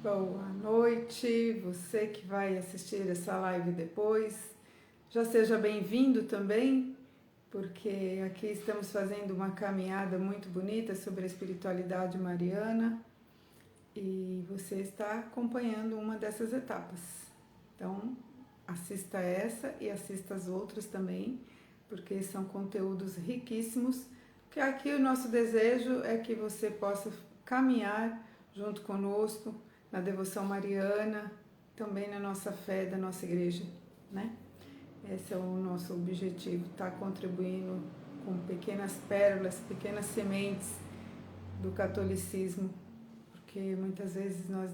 Boa noite, você que vai assistir essa live depois. Já seja bem-vindo também, porque aqui estamos fazendo uma caminhada muito bonita sobre a espiritualidade mariana e você está acompanhando uma dessas etapas. Então, assista essa e assista as outras também, porque são conteúdos riquíssimos, que aqui o nosso desejo é que você possa caminhar junto conosco na devoção mariana, também na nossa fé da nossa igreja, né? Esse é o nosso objetivo, estar contribuindo com pequenas pérolas, pequenas sementes do catolicismo, porque muitas vezes nós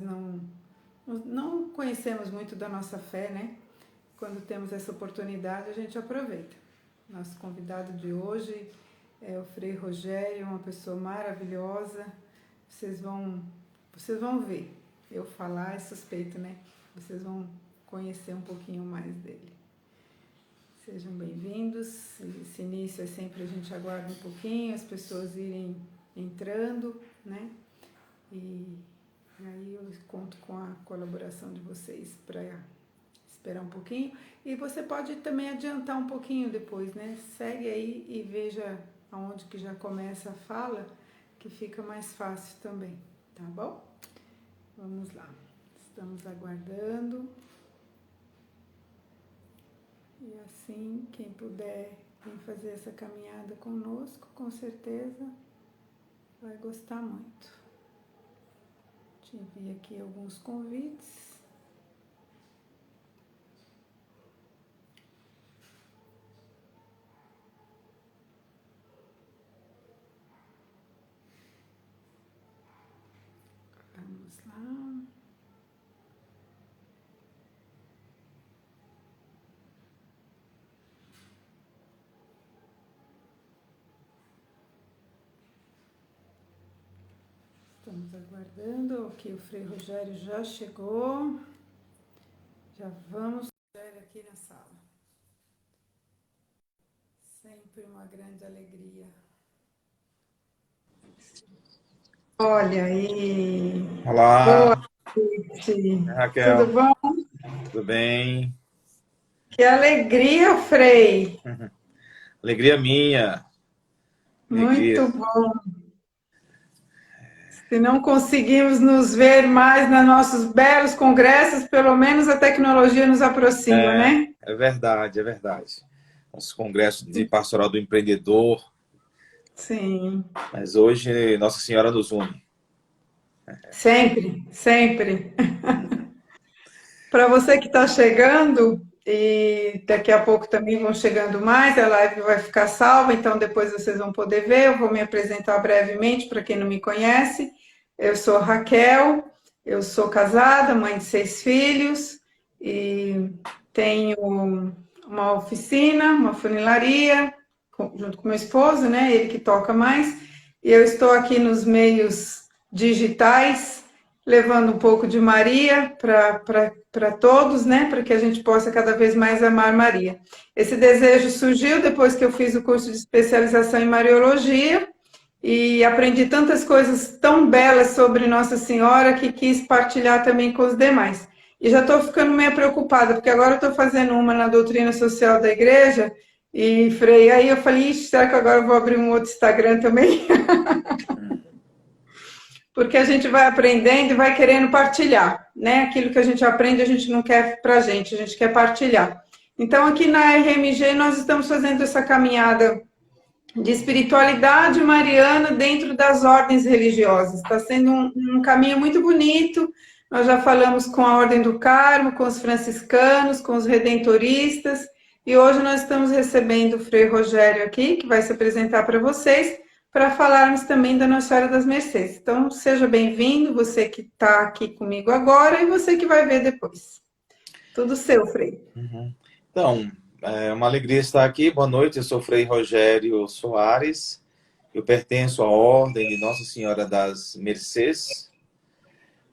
não conhecemos muito da nossa fé, né? Quando temos essa oportunidade, a gente aproveita. Nosso convidado de hoje é o Frei Rogério, uma pessoa maravilhosa. Vocês vão ver. Eu falar é suspeito, né? Vocês vão conhecer um pouquinho mais dele. Sejam bem-vindos. Esse início é sempre a gente aguarda um pouquinho, as pessoas irem entrando, né? E aí eu conto com a colaboração de vocês para esperar um pouquinho. E você pode também adiantar um pouquinho depois, né? Segue aí e veja aonde que já começa a fala, que fica mais fácil também, tá bom? Vamos lá, estamos aguardando. E assim, quem puder vir fazer essa caminhada conosco, com certeza vai gostar muito. Te envio aqui alguns convites. Vamos lá. Estamos aguardando. Aqui o Frei Rogério já chegou. Já vamos aqui na sala. Sempre uma grande alegria. Olha aí. Olá. Boa noite. Raquel. Tudo bom? Tudo bem? Que alegria, Frei. Alegria minha. Muito bom. Se não conseguimos nos ver mais nos nossos belos congressos, pelo menos a tecnologia nos aproxima, né? É verdade, é verdade. Nosso congresso de pastoral do empreendedor. Sim. Mas hoje Nossa Senhora nos une. Sempre, sempre. Para você que está chegando, e daqui a pouco também vão chegando mais, a live vai ficar salva, então depois vocês vão poder ver. Eu vou me apresentar brevemente para quem não me conhece. Eu sou Raquel, eu sou casada, mãe de 6 filhos e tenho uma oficina, uma funilaria, junto com meu esposo, né? Ele que toca mais. E eu estou aqui nos meios digitais, levando um pouco de Maria para todos, né? Para que a gente possa cada vez mais amar Maria. Esse desejo surgiu depois que eu fiz o curso de especialização em Mariologia e aprendi tantas coisas tão belas sobre Nossa Senhora que quis partilhar também com os demais. E já estou ficando meio preocupada, porque agora eu estou fazendo uma na doutrina social da igreja e Frei, aí eu falei, ixi, será que agora eu vou abrir um outro Instagram também? Porque a gente vai aprendendo e vai querendo partilhar, né? Aquilo que a gente aprende, a gente não quer pra gente, a gente quer partilhar. Então, aqui na RMG, nós estamos fazendo essa caminhada de espiritualidade mariana dentro das ordens religiosas. Está sendo um caminho muito bonito. Nós já falamos com a Ordem do Carmo, com os franciscanos, com os redentoristas, e hoje nós estamos recebendo o Frei Rogério aqui, que vai se apresentar para vocês, para falarmos também da Nossa Senhora das Mercês. Então, seja bem-vindo, você que está aqui comigo agora e você que vai ver depois. Tudo seu, Frei. Então, é uma alegria estar aqui. Boa noite, eu sou o Frei Rogério Soares. Eu pertenço à Ordem de Nossa Senhora das Mercês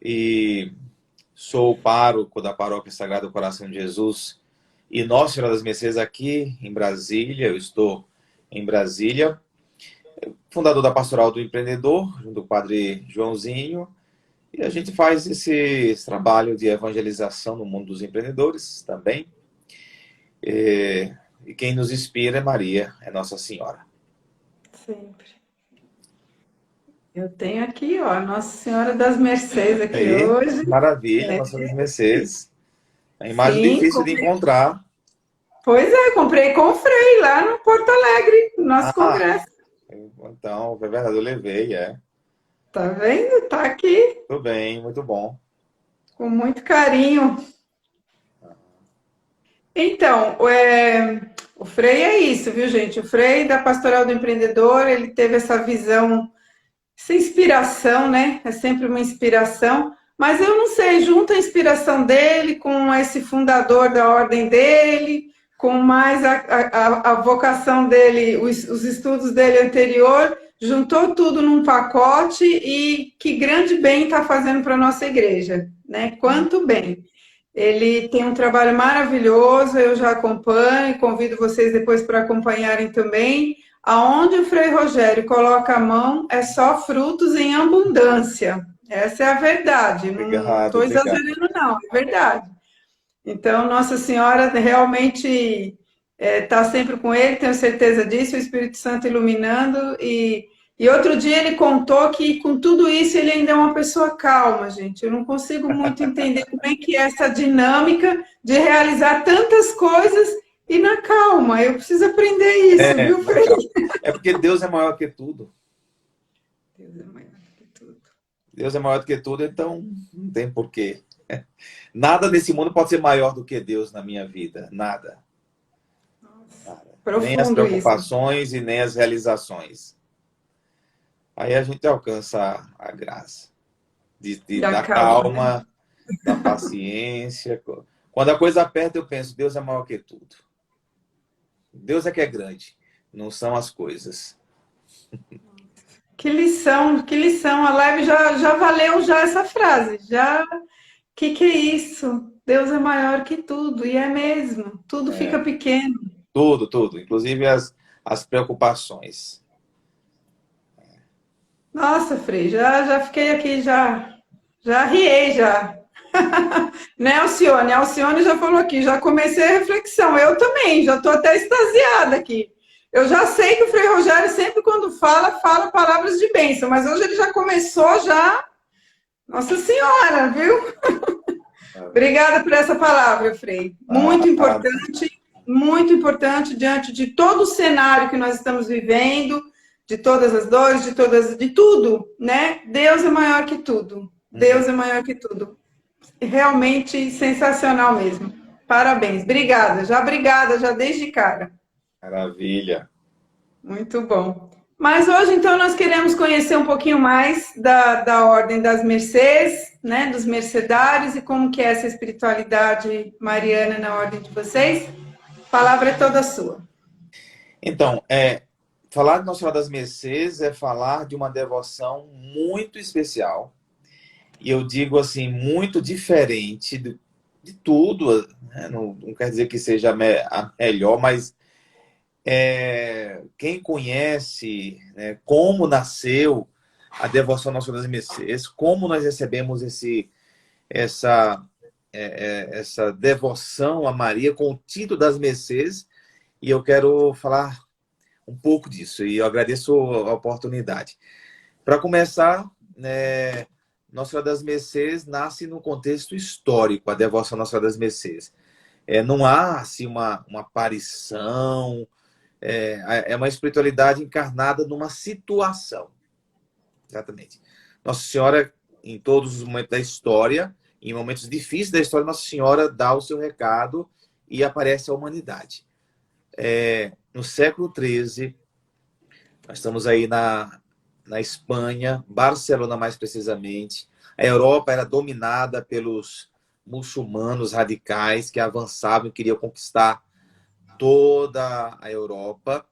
e sou o pároco da Paróquia Sagrado Coração de Jesus e Nossa Senhora das Mercês aqui em Brasília. Eu estou em Brasília. Fundador da Pastoral do Empreendedor, junto com o padre Joãozinho, E a gente faz esse trabalho de evangelização no mundo dos empreendedores também. E quem nos inspira é Maria, é Nossa Senhora. Sempre. Eu tenho aqui, ó, Nossa Senhora das Mercês aqui Aí, hoje. maravilha, É, Nossa Senhora das Mercês. É a imagem sim, difícil de encontrar. pois é, comprei com o Frei lá no Porto Alegre, no nosso Ah, congresso. então, é verdade, eu levei, é. Tá vendo? Tá aqui Tudo bem, muito bom. com muito carinho. Então, o Frei é isso, viu, gente? O Frei da Pastoral do Empreendedor, ele teve essa visão, essa inspiração, né? É sempre uma inspiração, mas eu não sei, junta a inspiração dele com esse fundador da ordem dele, com mais a vocação dele, os estudos dele anterior, juntou tudo num pacote e que grande bem está fazendo para a nossa igreja, né? Quanto bem. Ele tem um trabalho maravilhoso, eu já acompanho, convido vocês depois para acompanharem também. Aonde o Frei Rogério coloca a mão, é só frutos em abundância. Essa é a verdade, não Obrigado, estou obrigado. exagerando, não, é verdade. Então, Nossa Senhora realmente está sempre com ele, tenho certeza disso, o Espírito Santo iluminando. E outro dia ele contou que com tudo isso ele ainda é uma pessoa calma, gente. Eu não consigo muito entender como é que é essa dinâmica de realizar tantas coisas e na calma. Eu preciso aprender isso, viu, Frei? É porque Deus é maior que tudo. Deus é maior que tudo. Deus é maior do que tudo, então não tem porquê. Nada nesse mundo pode ser maior do que Deus na minha vida. Nada. Nada. Nem as Profundo isso. preocupações e nem as realizações. Aí a gente alcança a graça Da da calma, né? calma, da paciência. Quando a coisa aperta, eu penso, Deus é maior que tudo. Deus é que é grande, não são as coisas. Que lição, que lição. A live já valeu já essa frase. Já, que é isso? Deus é maior que tudo, e é mesmo. Tudo fica É, pequeno. tudo, tudo. Inclusive as preocupações. Nossa, Frei, já fiquei aqui, já riei já. Né, Alcione? A Alcione já falou aqui, já comecei a reflexão. Eu também, já estou até extasiada aqui. Eu já sei que o Frei Rogério sempre quando fala palavras de bênção, mas hoje ele já começou já. Nossa Senhora, viu? Obrigada por essa palavra, Frei. Ah, Muito importante diante de todo o cenário que nós estamos vivendo, de todas as dores, de tudo, né? Deus é maior que tudo. uhum, Deus é maior que tudo. Realmente sensacional mesmo. Parabéns. Obrigada, já desde cara. maravilha. Muito bom. Mas hoje, então, nós queremos conhecer um pouquinho mais da Ordem das Mercês, né, dos mercedários e como que é essa espiritualidade mariana na ordem de vocês. A palavra é toda sua. Então, falar de Nossa Senhora das Mercês é falar de uma devoção muito especial. E eu digo assim, muito diferente de tudo. Né? Não quer dizer que seja a melhor, mas quem conhece, né, como nasceu a devoção à Nossa Senhora das Mercês, como nós recebemos essa, essa devoção a Maria com o título das Mercês, e eu quero falar um pouco disso, e eu agradeço a oportunidade. Para começar, né, Nossa Senhora das Mercês nasce no contexto histórico, a devoção à Nossa Senhora das Mercês. Não há assim, uma aparição, é uma espiritualidade encarnada numa situação. Exatamente. Nossa Senhora, em todos os momentos da história, em momentos difíceis da história, Nossa Senhora dá o seu recado e aparece à humanidade. No século XIII, nós estamos aí na Espanha, Barcelona mais precisamente. A Europa era dominada pelos muçulmanos radicais que avançavam e queriam conquistar toda a Europa.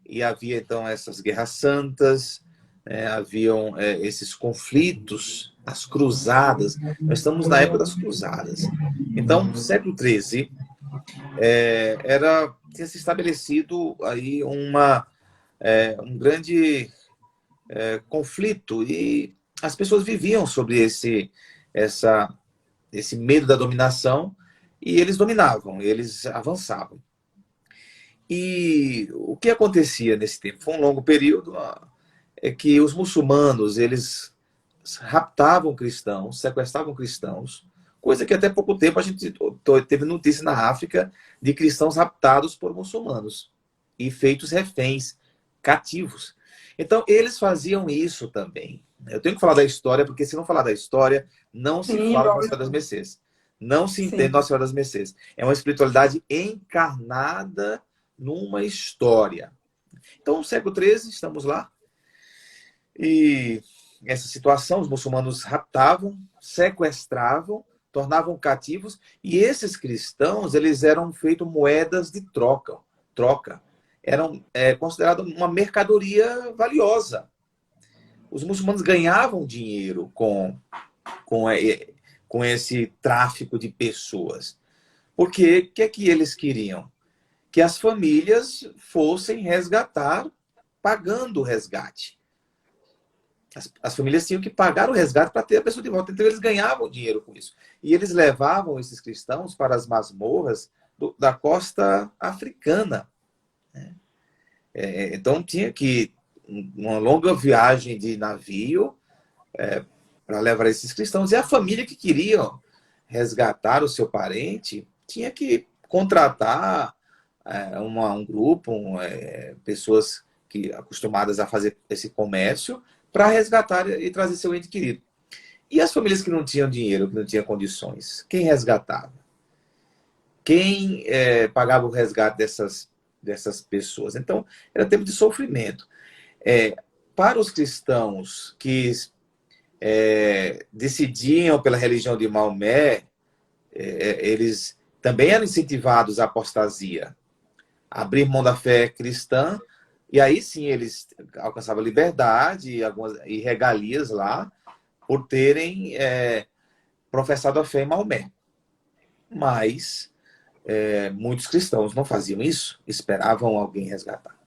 E havia então essas guerras santas, haviam esses conflitos, as cruzadas. Nós estamos na época das cruzadas. Então, século XIII, tinha se estabelecido aí um grande conflito, e as pessoas viviam sobre esse medo da dominação e eles dominavam, eles avançavam. E o que acontecia nesse tempo? Foi um longo período, é que os muçulmanos, eles raptavam cristãos, sequestravam cristãos, coisa que até pouco tempo a gente teve notícia na África de cristãos raptados por muçulmanos e feitos reféns, cativos. Então, eles faziam isso também. Eu tenho que falar da história, porque se não falar da história, não se Sim, fala de Nossa lógico. Senhora das Mercês. Não se entende Sim. Nossa Senhora das Mercês. É uma espiritualidade encarnada numa história. Então, no século XIII, estamos lá, e essa situação, os muçulmanos raptavam, sequestravam, tornavam cativos, e esses cristãos, eles eram feitos moedas de troca. Eram considerados uma mercadoria valiosa. Os muçulmanos ganhavam dinheiro com, com esse tráfico de pessoas. Porque o que é que eles queriam? Que as famílias fossem resgatar pagando o resgate. As famílias tinham que pagar o resgate para ter a pessoa de volta. Então, eles ganhavam dinheiro com isso. E eles levavam esses cristãos para as masmorras da costa africana. Então, tinha que uma longa viagem de navio para levar esses cristãos. E a família que queria resgatar o seu parente tinha que contratar um grupo, pessoas acostumadas a fazer esse comércio, para resgatar e trazer seu ente querido. E as famílias que não tinham dinheiro, que não tinham condições, quem resgatava? Quem pagava o resgate dessas pessoas? Então, era tempo de sofrimento. Para os cristãos que decidiam pela religião de Maomé, eles também eram incentivados à apostasia, a abrir mão da fé cristã, e aí sim eles alcançavam liberdade e regalias lá por terem professado a fé em Maomé. Mas muitos cristãos não faziam isso, esperavam alguém resgatar.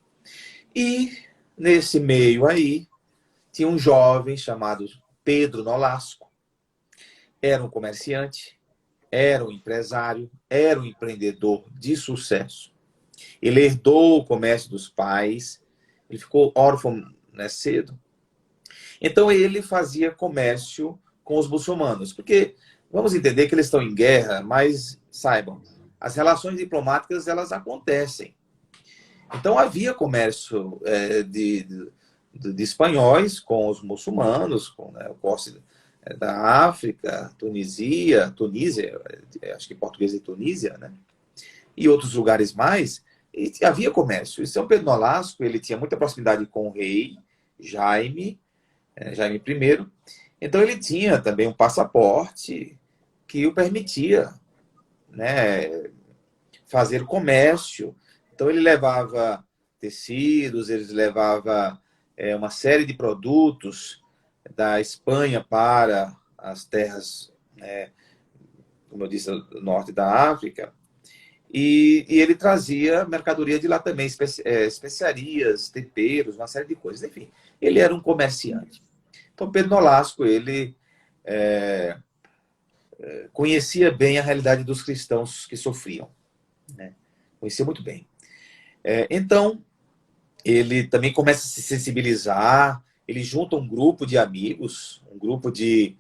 E nesse meio aí, tinha um jovem chamado Pedro Nolasco. Era um comerciante, era um empresário, era um empreendedor de sucesso. Ele herdou o comércio dos pais, ele ficou órfão, né, cedo. Então ele fazia comércio com os muçulmanos, porque vamos entender que eles estão em guerra, mas saibam, as relações diplomáticas elas acontecem. Então havia comércio de espanhóis com os muçulmanos, com o corte da África, Tunísia, acho que português é Tunísia, né? E outros lugares mais, e havia comércio. E São Pedro Nolasco, ele tinha muita proximidade com o rei Jaime I. Então ele tinha também um passaporte que o permitia, né, fazer comércio. Então ele levava tecidos, ele levava uma série de produtos da Espanha para as terras, como eu disse, do norte da África. E ele trazia mercadoria de lá também, especiarias, temperos, uma série de coisas. Enfim, ele era um comerciante. Então, Pedro Nolasco, ele conhecia bem a realidade dos cristãos que sofriam, né? Conhecia muito bem. Então, ele também começa a se sensibilizar, ele junta um grupo de amigos, um grupo de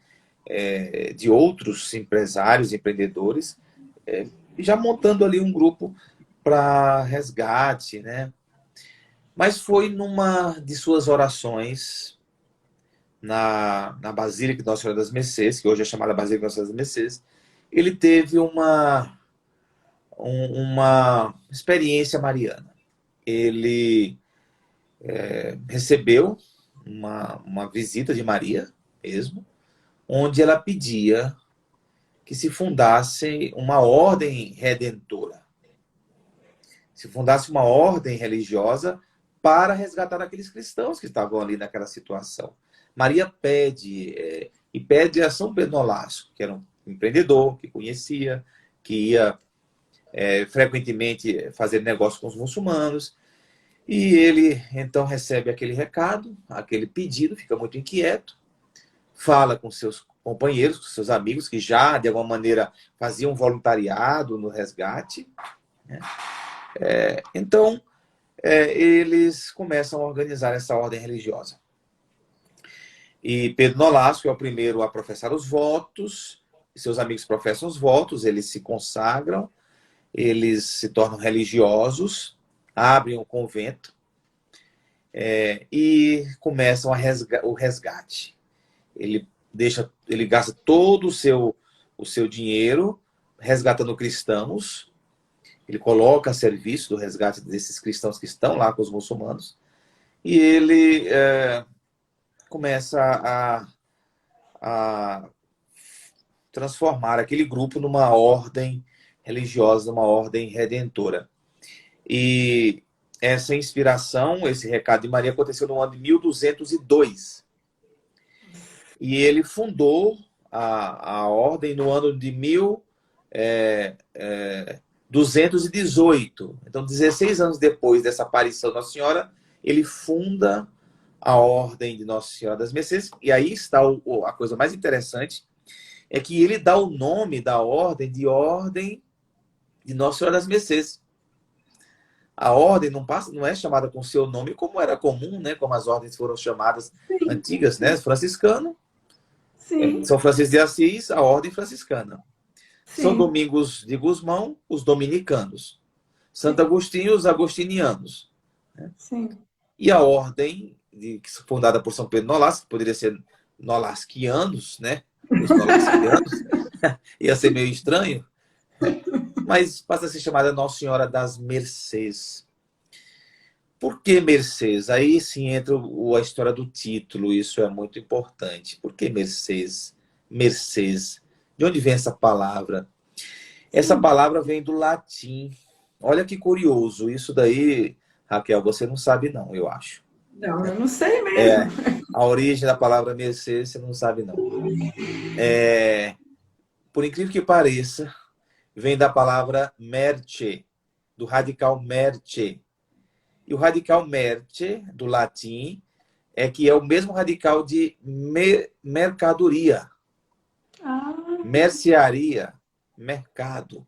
outros empresários, empreendedores, já montando ali um grupo para resgate, né? Mas foi numa de suas orações na Basílica de Nossa Senhora das Mercês, que hoje é chamada Basílica de Nossa Senhora das Mercês, ele teve uma experiência mariana. Ele recebeu uma visita de Maria mesmo, onde ela pedia que se fundasse uma ordem redentora, se fundasse uma ordem religiosa para resgatar aqueles cristãos que estavam ali naquela situação. Maria pede, e pede a São Pedro Nolasco, que era um empreendedor, que conhecia, que ia frequentemente fazer negócio com os muçulmanos, e ele então recebe aquele recado, aquele pedido, fica muito inquieto, fala com seus companheiros, com seus amigos, que já, de alguma maneira, faziam voluntariado no resgate, né? Então, eles começam a organizar essa ordem religiosa. E Pedro Nolasco é o primeiro a professar os votos, seus amigos professam os votos, eles se consagram, eles se tornam religiosos, abrem um convento, e começam o resgate. Ele gasta todo o seu dinheiro resgatando cristãos, ele coloca a serviço do resgate desses cristãos que estão lá com os muçulmanos, e ele começa a transformar aquele grupo numa ordem religiosa, numa ordem redentora. E essa inspiração, esse recado de Maria aconteceu no ano de 1202. E ele fundou a ordem no ano de 1218. Então, 16 anos depois dessa aparição de Nossa Senhora, ele funda a ordem de Nossa Senhora das Mercês. E aí está a coisa mais interessante, é que ele dá o nome da ordem de Ordem de Nossa Senhora das Mercês. A ordem não é chamada com seu nome como era comum, né? Como as ordens foram chamadas antigas, né? Franciscano, Sim. São Francisco de Assis, a ordem franciscana. Sim. São Domingos de Gusmão, os dominicanos. Santo Agostinho, os agostinianos. Né? Sim. E a ordem, fundada por São Pedro Nolasco, que poderia ser nolasquianos, né? Os nolasquianos. Ia ser meio estranho. Mas passa a ser chamada Nossa Senhora das Mercês. Por que Mercês? Aí sim entra a história do título, isso é muito importante. Por que Mercês? Mercês. De onde vem essa palavra? Essa palavra vem do latim. Olha que curioso. Isso daí, Raquel, você não sabe não, eu acho. Não, eu não sei mesmo. A origem da palavra Mercês, você não sabe não. Por incrível que pareça, vem da palavra merce, do radical merce. E o radical merce, do latim, que é o mesmo radical de mercadoria. Mercearia, mercado.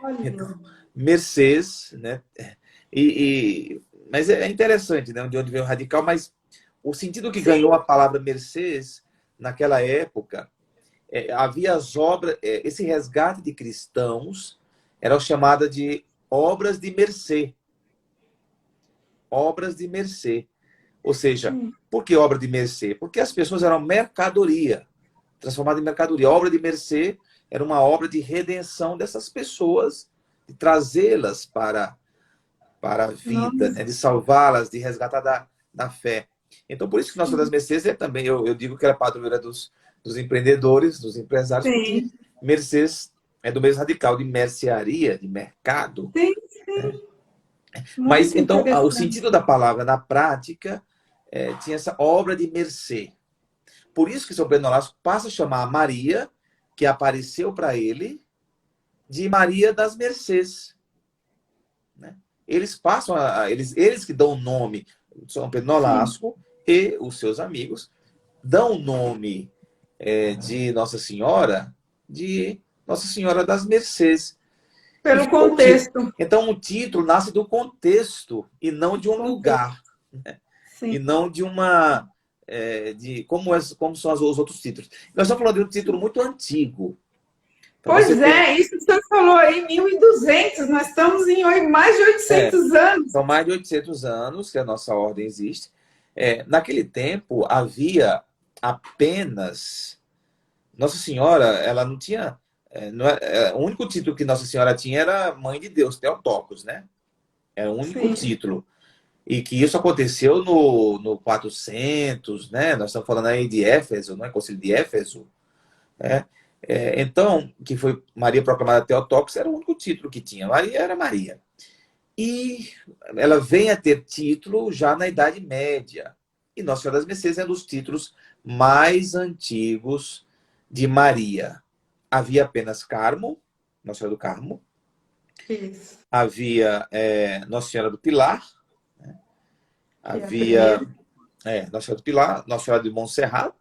Olha. Então, Mercês, né? Mas é interessante, né? De onde vem o radical, mas o sentido que ganhou a palavra Mercês, naquela época, havia as obras, esse resgate de cristãos era chamada de obras de mercê. Obras de mercê. Ou seja, por que obra de mercê? Porque as pessoas eram mercadoria, transformada em mercadoria. A obra de mercê era uma obra de redenção dessas pessoas, de trazê-las para a vida, né? De salvá-las, de resgatar da fé. Então, por isso que Nossa Senhora das Mercês também, eu digo que era padroeira dos empreendedores, dos empresários, porque Mercês é do mesmo radical de mercearia, de mercado. Sim. Né? Mas, então, o sentido da palavra na prática tinha essa obra de mercê. Por isso que São Pedro Nolasco passa a chamar a Maria, que apareceu para ele, de Maria das Mercês. Né? Eles passam eles que dão o nome, São Pedro Nolasco e os seus amigos, dão o nome de Nossa Senhora das Mercês. Pelo contexto. Então, o título nasce do contexto e não de um lugar. Né? E não de uma... como são os outros títulos. Nós estamos falando de um título muito antigo. Então, pois isso que você falou aí, 1200, nós estamos em mais de 800 anos. São mais de 800 anos que a nossa ordem existe. Naquele tempo, havia apenas... Nossa Senhora, ela não tinha... o único título que Nossa Senhora tinha era Mãe de Deus, Theotokos, né? Era o único título. E que isso aconteceu no 400, né? Nós estamos falando aí de Éfeso, não é? Concílio de Éfeso. Então, que foi Maria proclamada Theotokos, era o único título que tinha. Maria era Maria. E ela vem a ter título já na Idade Média. E Nossa Senhora das Mercês é um dos títulos mais antigos de Maria. Havia apenas Carmo, Nossa Senhora do Carmo. Isso. Havia Nossa Senhora do Pilar. Né? Havia Nossa Senhora do Pilar, Nossa Senhora de Montserrat.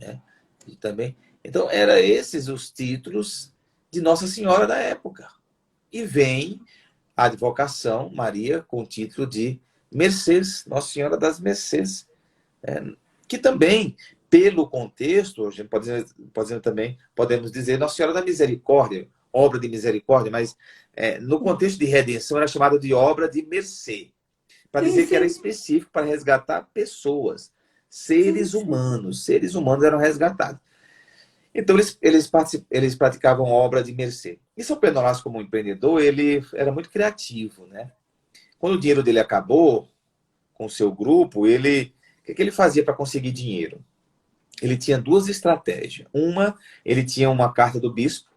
né? E também, então, eram esses os títulos de Nossa Senhora da época. E vem a advocação Maria com o título de Mercês, Nossa Senhora das Mercês, que também, pelo contexto, a gente pode também, podemos dizer Nossa Senhora da Misericórdia, obra de misericórdia, mas no contexto de redenção era chamada de obra de mercê, para Sim, dizer que era sim, específico para resgatar pessoas, sim, sim. seres humanos eram resgatados. Então, eles praticavam obra de mercê. E São Pedro Nolasco, como empreendedor, ele era muito criativo, né? Quando o dinheiro dele acabou com o seu grupo, o que ele fazia para conseguir dinheiro? Ele tinha duas estratégias. Uma, ele tinha uma carta do bispo,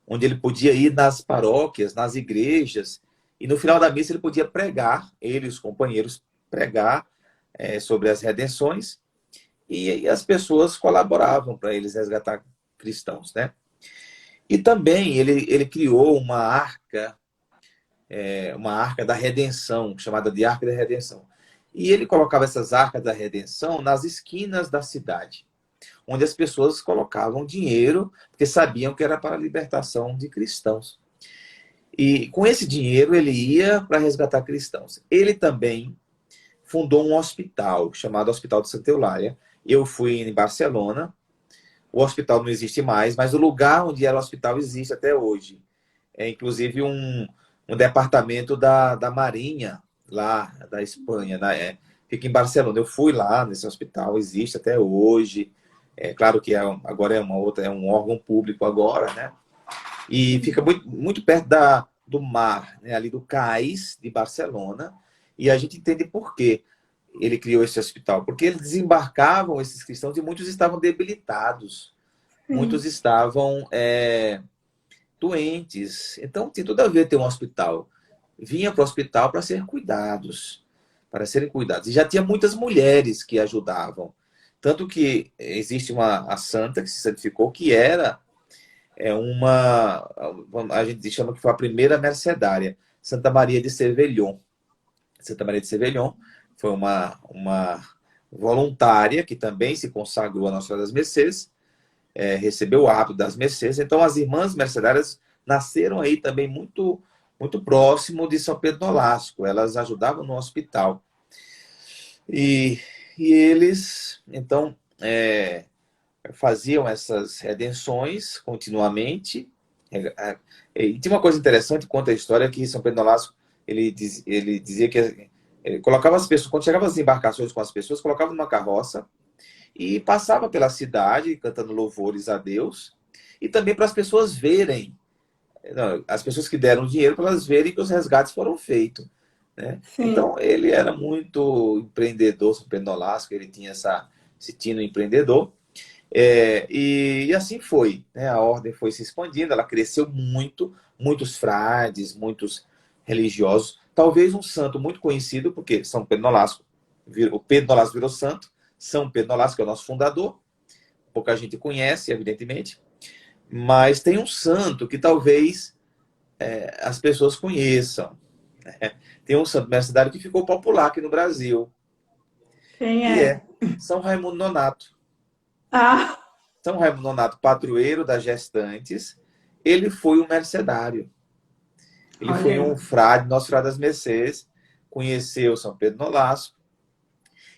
onde ele podia ir nas paróquias, nas igrejas, e no final da missa ele podia pregar, ele e os companheiros pregar sobre as redenções, e as pessoas colaboravam para eles resgatar cristãos, né? E também ele criou uma arca da redenção, chamada de Arca da Redenção. E ele colocava essas arcas da redenção nas esquinas da cidade, onde as pessoas colocavam dinheiro, porque sabiam que era para a libertação de cristãos. E com esse dinheiro ele ia para resgatar cristãos. Ele também fundou um hospital chamado Hospital de Santa Eulália. Eu fui em Barcelona. O hospital não existe mais, mas o lugar onde era o hospital existe até hoje. É inclusive um departamento da Marinha, lá da Espanha, né? Fica em Barcelona. Eu fui lá nesse hospital, existe até hoje. É claro que agora é um órgão público agora, né? E fica muito perto do mar, né? Ali do cais de Barcelona. E a gente entende por quê ele criou esse hospital. Porque eles desembarcavam esses cristãos e muitos estavam debilitados. Muitos Sim. estavam doentes. Então, tem tudo a ver ter um hospital. Vinha para o hospital para ser cuidados, para serem cuidados. E já tinha muitas mulheres que ajudavam. Tanto que existe a santa que se santificou, que era a gente chama que foi a primeira mercedária, Santa Maria de Cervellón. Santa Maria de Cervellón foi uma voluntária que também se consagrou a Nossa Senhora das Mercês, recebeu o hábito das mercês. Então, as irmãs mercedárias nasceram aí também muito próximo de São Pedro Nolasco. Elas ajudavam no hospital. E, e eles, então, faziam essas redenções continuamente. E tinha uma coisa interessante, conta a história, que São Pedro Nolasco, ele dizia que ele colocava as pessoas, quando chegavam as embarcações com as pessoas, colocava numa carroça e passava pela cidade cantando louvores a Deus, e também para as pessoas verem, as pessoas que deram dinheiro, para elas verem que os resgates foram feitos, né? Sim. Então ele era muito empreendedor, São Pedro Nolasco, ele tinha esse tino empreendedor, e assim foi, né? A ordem foi se expandindo, ela cresceu muito, muitos frades, muitos religiosos, talvez um santo muito conhecido, porque São Pedro Nolasco, o Pedro Nolasco virou santo, São Pedro Nolasco, que é o nosso fundador, pouca gente conhece, evidentemente, mas tem um santo que talvez as pessoas conheçam, né? Tem um santo mercedário que ficou popular aqui no Brasil, Quem que é? é São Raimundo Nonato. Ah, São Raimundo Nonato, padroeiro das gestantes, ele foi um mercedário. Ele olha foi aí. um frade, nosso frade das Mercês, conheceu São Pedro Nolasco,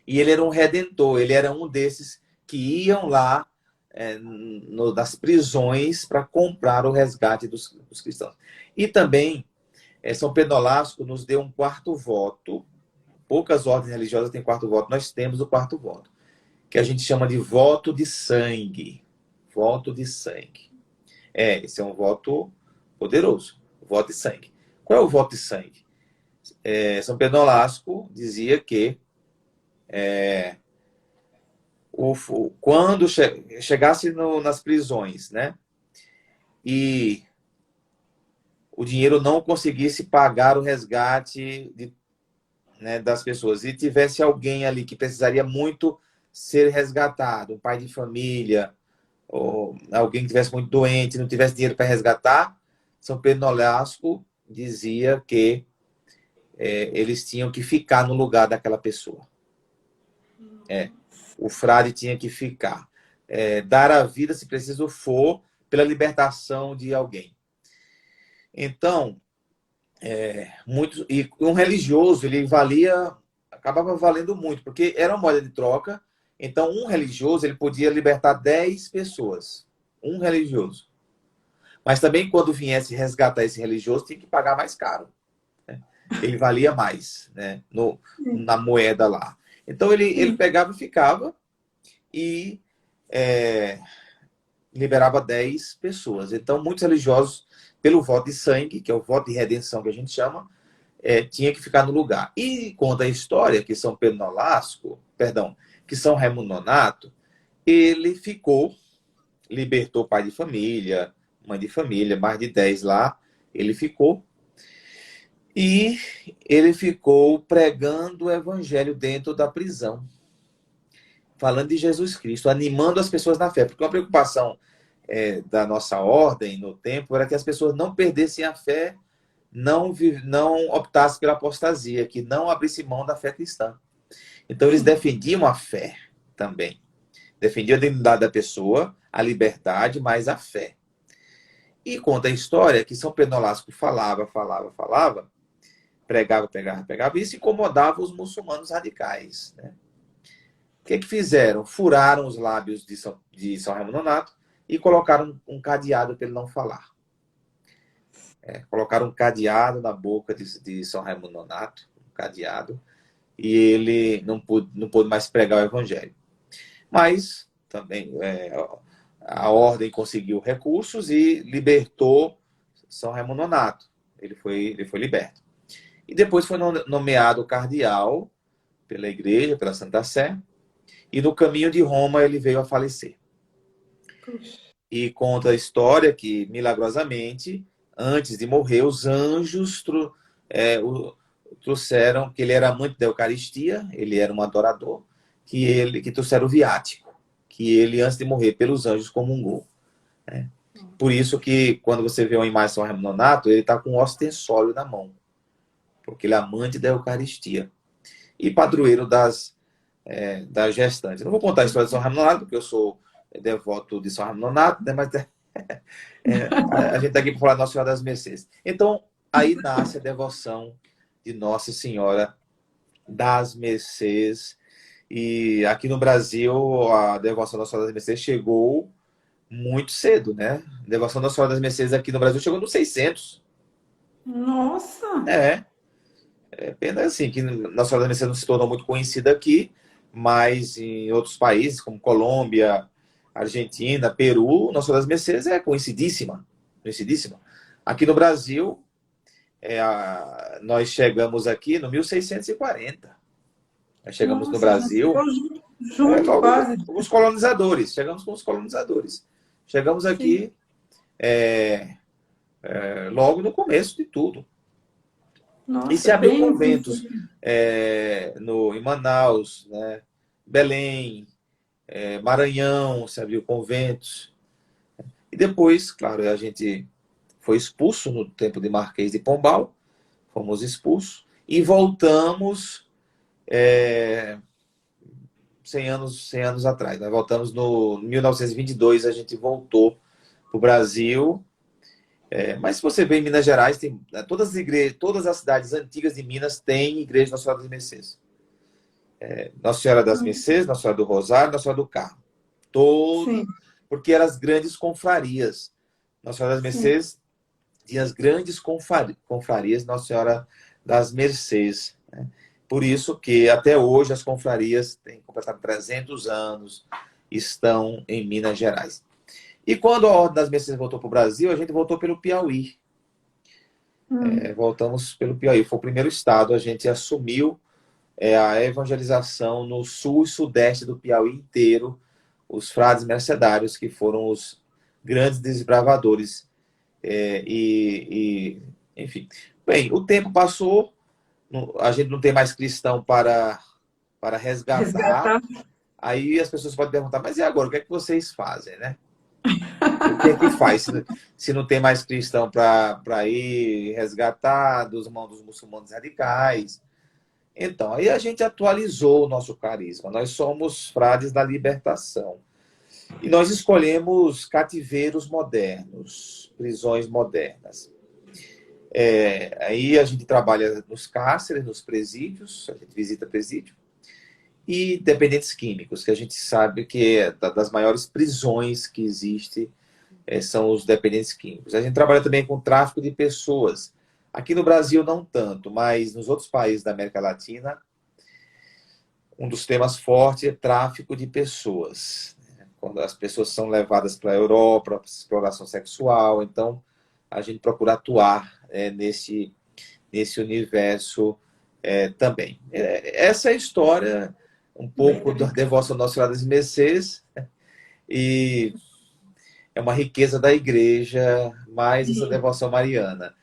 e ele era um redentor, ele era um desses que iam lá das prisões para comprar o resgate dos cristãos. E também, São Pedro Nolasco nos deu um quarto voto. Poucas ordens religiosas têm quarto voto, nós temos o quarto voto, que a gente chama de voto de sangue. Voto de sangue. Esse é um voto poderoso, voto de sangue. Qual é o voto de sangue? São Pedro Nolasco dizia que quando chegasse nas prisões, né, e o dinheiro não conseguisse pagar o resgate né, das pessoas, e tivesse alguém ali que precisaria muito ser resgatado, um pai de família, ou alguém que estivesse muito doente, não tivesse dinheiro para resgatar, São Pedro Nolasco dizia que eles tinham que ficar no lugar daquela pessoa. O frade tinha que ficar. dar a vida, se preciso for, pela libertação de alguém. Então, e um religioso, ele acabava valendo muito, porque era uma moeda de troca. Então, um religioso, ele podia libertar 10 pessoas. Um religioso. Mas também, quando viesse resgatar esse religioso, tinha que pagar mais caro. Né? Ele valia mais, né? Na moeda lá. Então, ele pegava e ficava e liberava 10 pessoas. Então, muitos religiosos, pelo voto de sangue, que é o voto de redenção que a gente chama, tinha que ficar no lugar. E conta a história que São Pedro Nolasco, que São Raimundo Nonato, ele ficou, libertou pai de família, mãe de família, mais de 10 lá, ele ficou. E ele ficou pregando o evangelho dentro da prisão, falando de Jesus Cristo, animando as pessoas na fé. Porque uma preocupação da nossa ordem no tempo era que as pessoas não perdessem a fé, não optassem pela apostasia, que não abrissem mão da fé cristã. Então, eles defendiam a fé também. Defendiam a dignidade da pessoa, a liberdade, mas a fé. E conta a história que São Pedro Nolasco falava, pregava, e isso incomodava os muçulmanos radicais. Né? O que fizeram? Furaram os lábios de São Raimundo Nonato e colocaram um cadeado para ele não falar. Colocaram um cadeado na boca de São Raimundo Nonato, um cadeado, e ele não pôde mais pregar o evangelho. Mas também a ordem conseguiu recursos e libertou São Raimundo Nonato. Ele foi liberto. E depois foi nomeado cardeal pela Igreja, pela Santa Sé, e no caminho de Roma ele veio a falecer. Puxa. E conta a história que, milagrosamente, antes de morrer, os anjos trouxeram, que ele era amante da Eucaristia, ele era um adorador, que trouxeram o viático, que ele, antes de morrer, pelos anjos comungou. Né? Por isso que, quando você vê uma imagem de São Raimundo Nonato, ele está com um ostensório na mão, porque ele é amante da Eucaristia e padroeiro das gestantes. Não vou contar a história de São Raimundo Nonato, porque eu sou devoto de São Raimundo Nonato, né? Mas a gente está aqui para falar de Nossa Senhora das Mercês. Então, aí nasce a devoção de Nossa Senhora das Mercês. E aqui no Brasil, a devoção da Nossa Senhora das Mercês chegou muito cedo, né? A devoção da Nossa Senhora das Mercês aqui no Brasil chegou nos 600. Nossa! Pena assim, que Nossa Senhora das Mercês não se tornou muito conhecida aqui, mas em outros países, como Colômbia, Argentina, Peru, Nossa Senhora das Mercês é conhecidíssima. Aqui no Brasil, nós chegamos aqui no 1640. Nós chegamos no Brasil junto quase. Com os colonizadores. Chegamos com os colonizadores. Chegamos aqui logo no começo de tudo. Nossa, e se abriu conventos em Manaus, né? Belém, Maranhão, se abriu conventos. E depois, claro, a gente foi expulso no tempo de Marquês de Pombal, fomos expulsos e voltamos 100 anos atrás. Nós voltamos no 1922, a gente voltou para o Brasil. Mas se você vê em Minas Gerais, tem todas as igrejas, todas as cidades antigas de Minas têm igreja Nossa Senhora das Mercês. Nossa Senhora das Mercês, Nossa Senhora do Rosário, Nossa Senhora do Carmo. Porque eram as grandes confrarias. Nossa Senhora das Mercês tinha as grandes confrarias Nossa Senhora das Mercês. Né? Por isso que até hoje as confrarias têm completado 300 anos, estão em Minas Gerais. E quando a Ordem das Mercês voltou para o Brasil, a gente voltou pelo Piauí. Voltamos pelo Piauí. Foi o primeiro estado. A gente assumiu a evangelização no sul e sudeste do Piauí inteiro. Os frades mercedários, que foram os grandes desbravadores. Enfim. Bem, o tempo passou. A gente não tem mais cristão para resgatar. Aí as pessoas podem perguntar, mas e agora? O que é que vocês fazem, né? O que é que faz se não tem mais cristão para ir resgatar dos mãos dos muçulmanos radicais? Então, aí a gente atualizou o nosso carisma. Nós somos frades da libertação. E nós escolhemos cativeiros modernos, prisões modernas. Aí a gente trabalha nos cárceres, nos presídios, a gente visita presídio, e dependentes químicos, que a gente sabe que é das maiores prisões que existe, são os dependentes químicos. A gente trabalha também com tráfico de pessoas. Aqui no Brasil não tanto, mas nos outros países da América Latina, um dos temas fortes é tráfico de pessoas. Quando as pessoas são levadas para a Europa, para exploração sexual, então a gente procura atuar nesse universo também. Essa é a história, um pouco da devoção Nossa Senhora das Mercês, e é uma riqueza da igreja, mais essa devoção mariana.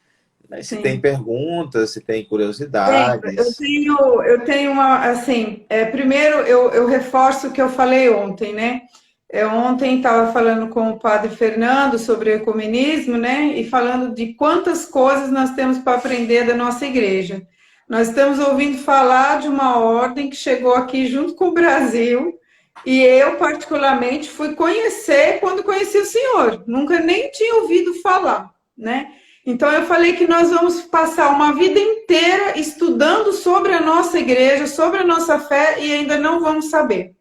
Mas se tem perguntas, se tem curiosidades. Eu tenho uma, assim, primeiro eu reforço o que eu falei ontem, né? Ontem estava falando com o padre Fernando sobre o ecumenismo, né? E falando de quantas coisas nós temos para aprender da nossa igreja. Nós estamos ouvindo falar de uma ordem que chegou aqui junto com o Brasil, e eu, particularmente, fui conhecer quando conheci o senhor. Nunca nem tinha ouvido falar, né? Então, eu falei que nós vamos passar uma vida inteira estudando sobre a nossa igreja, sobre a nossa fé, e ainda não vamos saber.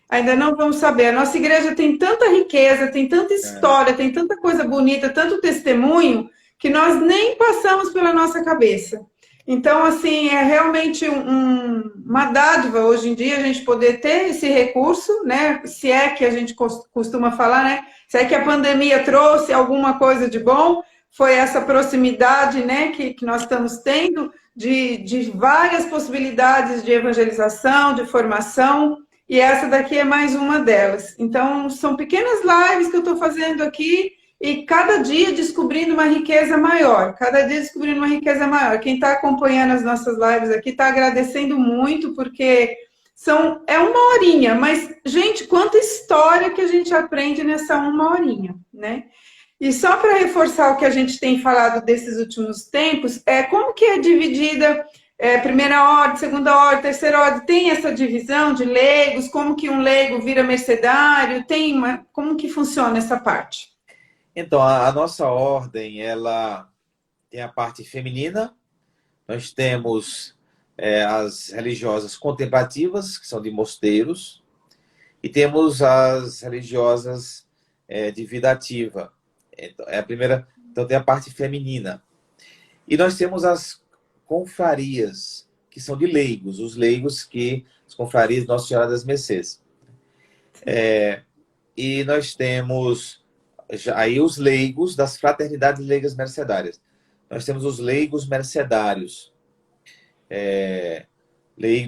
Ainda não vamos saber. A nossa igreja tem tanta riqueza, tem tanta história, tem tanta coisa bonita, tanto testemunho, que nós nem passamos pela nossa cabeça. Então, assim, é realmente uma dádiva hoje em dia a gente poder ter esse recurso, né? Se é que a gente costuma falar, né? Se é que a pandemia trouxe alguma coisa de bom, foi essa proximidade, né, que nós estamos tendo de várias possibilidades de evangelização, de formação, e essa daqui é mais uma delas. Então, são pequenas lives que eu estou fazendo aqui, e cada dia descobrindo uma riqueza maior, cada dia descobrindo uma riqueza maior. Quem está acompanhando as nossas lives aqui está agradecendo muito, porque é uma horinha, mas, gente, quanta história que a gente aprende nessa uma horinha, né? E só para reforçar o que a gente tem falado desses últimos tempos, como que é dividida primeira ordem, segunda ordem, terceira ordem? Tem essa divisão de leigos? Como que um leigo vira mercedário? Como que funciona essa parte? Então, a nossa ordem, ela tem a parte feminina. Nós temos as religiosas contemplativas, que são de mosteiros, e temos as religiosas de vida ativa. Então, a primeira, então tem a parte feminina. E nós temos as confrarias, que são de leigos, os leigos as confrarias de Nossa Senhora das Mercês. E nós temos aí os leigos das fraternidades leigas mercedárias. Nós temos os leigos mercedários.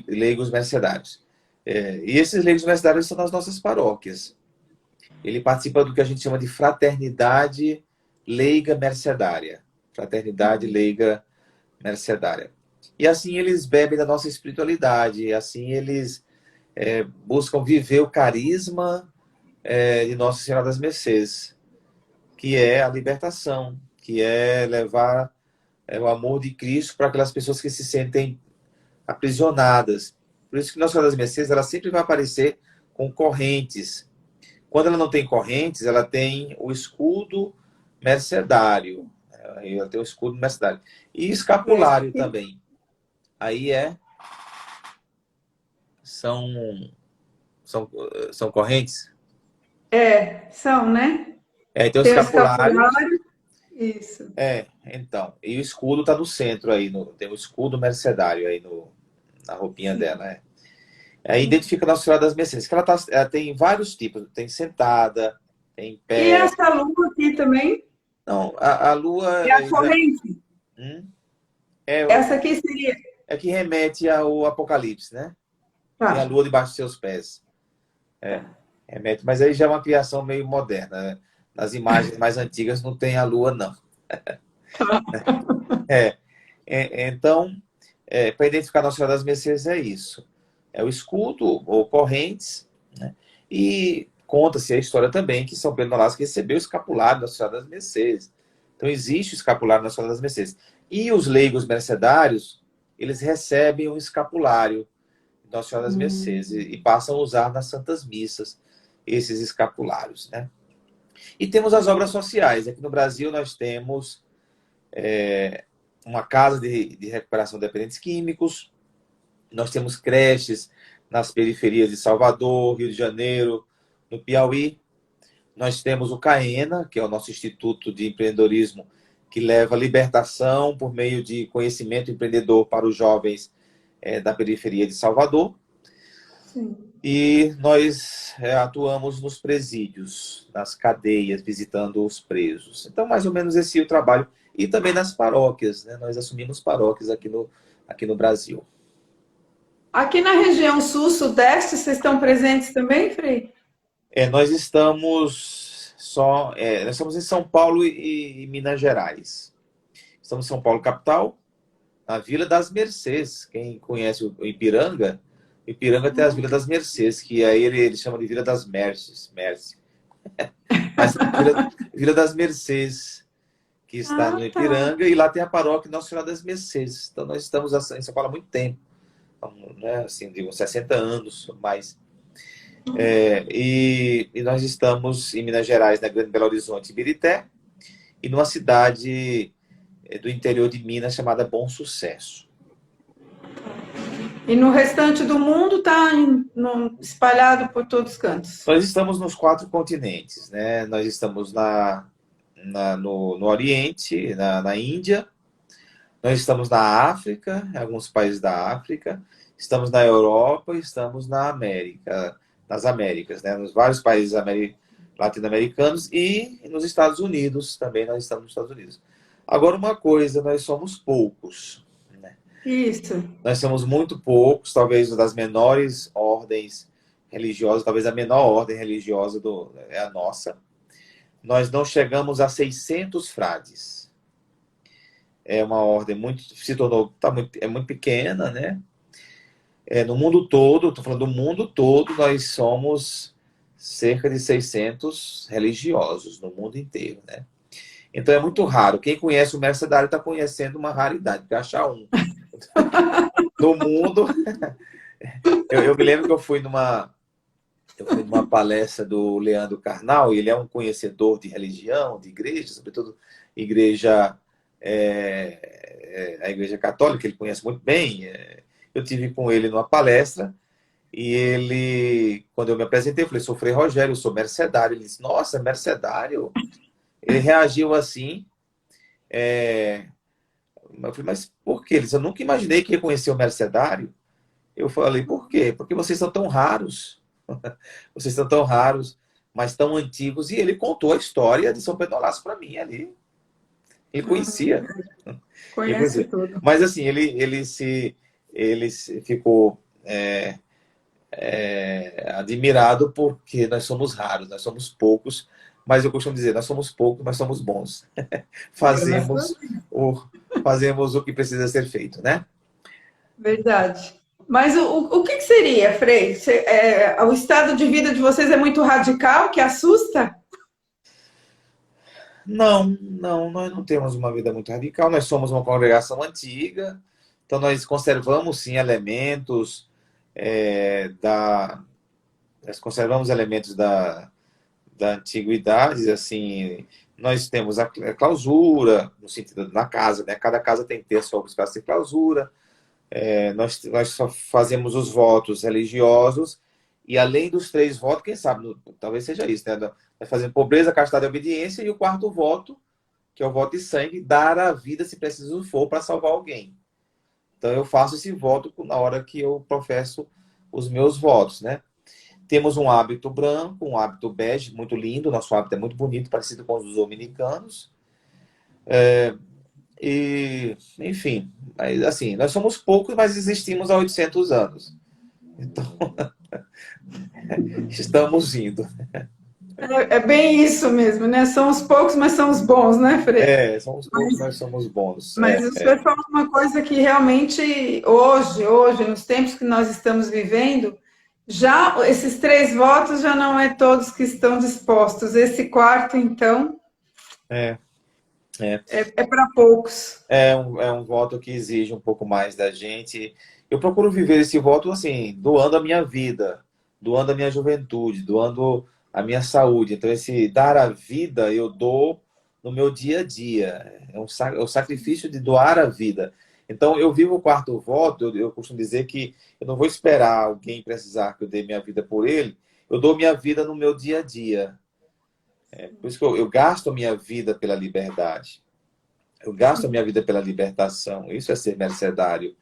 Leigos mercedários. E esses leigos mercedários são nas nossas paróquias. Ele participa do que a gente chama de fraternidade leiga mercedária. Fraternidade leiga mercedária. E assim eles bebem da nossa espiritualidade, assim eles buscam viver o carisma de Nossa Senhora das Mercês, que é a libertação, que é levar o amor de Cristo para aquelas pessoas que se sentem aprisionadas. Por isso que Nossa Senhora das Mercês, ela sempre vai aparecer com correntes. Quando ela não tem correntes, ela tem o escudo mercedário. Ela tem o escudo mercedário. E escapulário também. Aí são correntes? São, né? Então o escapulário. Isso. Então. E o escudo está no centro aí. Tem o escudo mercedário aí na roupinha dela. Aí identifica Nossa Senhora das Mercês, que ela tem vários tipos. Tem sentada, tem em pé. E essa lua aqui também? Não, a lua... É a corrente? Essa aqui seria... É que remete ao Apocalipse, né? Tá. Tem a lua debaixo dos seus pés. Remete, mas aí já é uma criação meio moderna, né? Nas imagens mais antigas não tem a lua, não. Então, para identificar Nossa Senhora das Mercês é isso. É o escudo ou correntes, né? E conta-se a história também que São Pedro Nolasco recebeu o escapulário da Nossa Senhora das Mercês. Então existe o escapulário da Nossa Senhora das Mercês. E os leigos mercedários, eles recebem o escapulário da Nossa Senhora das Mercês e passam a usar nas santas missas. esses escapulários, né? E temos as obras sociais. Aqui no Brasil nós temos uma casa de recuperação de dependentes químicos, nós temos creches nas periferias de Salvador, Rio de Janeiro, no Piauí. Nós temos o CAENA, que é o nosso Instituto de Empreendedorismo, que leva libertação por meio de conhecimento empreendedor para os jovens da periferia de Salvador. Sim. E nós atuamos nos presídios, nas cadeias, visitando os presos. Então, mais ou menos esse é o trabalho. E também nas paróquias, né? Nós assumimos paróquias aqui no Brasil. Aqui na região sul-sudeste, vocês estão presentes também, Frei? Nós estamos nós estamos em São Paulo e Minas Gerais. Estamos em São Paulo, capital, na Vila das Mercês. Quem conhece o Ipiranga tem as Vilas das Mercês, que aí ele chama de Vila das Mercês. Mas Vila das Mercês, que está no Ipiranga, e lá tem a paróquia Nossa Senhora das Mercês. Então nós estamos em São Paulo há muito tempo, né? Assim, digo, 60 anos mais. E nós estamos em Minas Gerais, na Grande Belo Horizonte, Ibirité, e numa cidade do interior de Minas chamada Bom Sucesso. E no restante do mundo está espalhado por todos os cantos? Nós estamos nos 4 continentes, né? Nós estamos no Oriente, na Índia, nós estamos na África, em alguns países da África, estamos na Europa e estamos nas Américas, né? Nos vários países latino-americanos e nos Estados Unidos, também nós estamos nos Estados Unidos. Agora, uma coisa, nós somos poucos. Isso. Nós somos muito poucos, talvez das menores ordens religiosas, talvez a menor ordem religiosa é a nossa. Nós não chegamos a 600 frades. É uma ordem muito pequena, né? No mundo todo, estou falando do mundo todo, nós somos cerca de 600 religiosos no mundo inteiro, né? Então é muito raro. Quem conhece o mercedário está conhecendo uma raridade, porque achar um no mundo. Eu me lembro que eu fui numa palestra do Leandro Carnal, e ele é um conhecedor de religião, de igreja, sobretudo a igreja católica, ele conhece muito bem. Eu tive com ele numa palestra, e ele, quando eu me apresentei, eu falei, sou Frei Rogério, eu sou mercedário. Ele disse, nossa, mercedário? Ele reagiu assim. Eu falei, mas por quê? Ele disse, eu nunca imaginei que ia conhecer o mercedário. Eu falei, por quê? Porque vocês são tão raros. Vocês são tão raros, mas tão antigos. E ele contou a história de São Pedro Nolasco para mim ali. Ele conhecia. Conhece tudo. Mas assim, ele ficou admirado porque nós somos raros, nós somos poucos. Mas eu costumo dizer, nós somos poucos, mas somos bons. Fazemos o que precisa ser feito, né? Verdade. Mas o que seria, Frei? O estado de vida de vocês é muito radical, que assusta? Não, nós não temos uma vida muito radical. Nós somos uma congregação antiga, então nós conservamos, sim, elementos nós conservamos elementos da antiguidade, assim. Nós temos a clausura, no sentido na casa, né? Cada casa tem que ter a sua espaço de clausura. Nós só fazemos os votos religiosos, e além dos 3 votos, quem sabe, talvez seja isso, né? Nós fazemos pobreza, castidade e obediência, e o 4º voto, que é o voto de sangue, dar a vida se preciso for para salvar alguém. Então eu faço esse voto na hora que eu professo os meus votos, né? Temos um hábito branco, um hábito bege, muito lindo, nosso hábito é muito bonito, parecido com os dos dominicanos. E, enfim, mas, assim, nós somos poucos, mas existimos há 800 anos. Então, estamos indo. É bem isso mesmo, né? São os poucos, mas são os bons, né, Frei? Somos poucos, mas somos bons. Mas o senhor falou uma coisa que realmente, hoje, nos tempos que nós estamos vivendo, já esses 3 votos já não é todos que estão dispostos. Esse 4º, então, é para poucos. É um voto que exige um pouco mais da gente. Eu procuro viver esse voto assim, doando a minha vida, doando a minha juventude, doando a minha saúde. Então, esse dar a vida eu dou no meu dia a dia. É o sacrifício de doar a vida. Então, eu vivo o quarto voto, eu costumo dizer que eu não vou esperar alguém precisar que eu dê minha vida por ele, eu dou minha vida no meu dia a dia. Por isso que eu gasto a minha vida pela liberdade. Eu gasto a minha vida pela libertação. Isso é ser mercedário.